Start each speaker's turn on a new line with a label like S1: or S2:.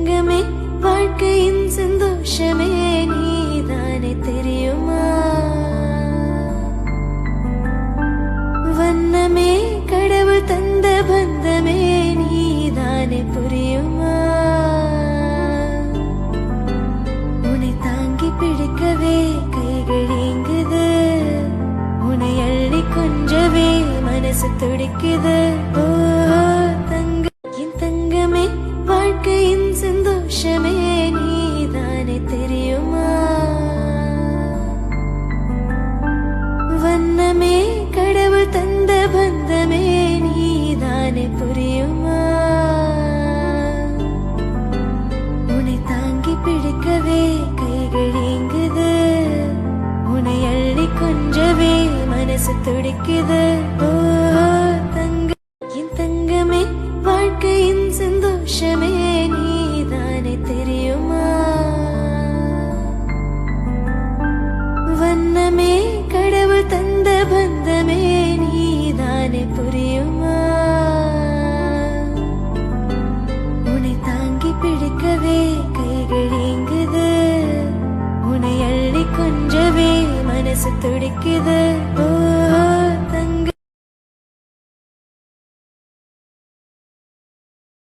S1: தங்கமே வாழ்க்கையின் சந்தோஷமே நீதானே தெரியுமா? வண்ணமே கடவுள் தந்த பந்தமே நீதானே புரியுமா? உன்னை தாங்கி பிடிக்கவே கைகள் ஏங்குது, உன்னை அள்ளி கொஞ்சவே மனசு துடிக்குது. ஓ என் தங்கமே வாழ்க்கையின் சந்தோஷமே நீதானே தெரியுமா? வண்ணமே கடவுள் தந்த பந்தமே நீதானே புரியுமா? உன்னை தாங்கி பிடிக்கவே கைகள் ஏங்குது, உன்னை அள்ளி கொஞ்சவே மனசு துடிக்குது. ஓ என் தங்கமே வாழ்க்கையின் சந்தோஷமே நீதானே தெரியுமா? வண்ணமே கடவுள் தந்த பந்தமே நீதானே புரியுமா? உன்னை தாங்கி பிடிக்கவே கைகள் ஏங்குது, உன்னை அள்ளி கொஞ்சவே மனசு துடிக்குது. ஓ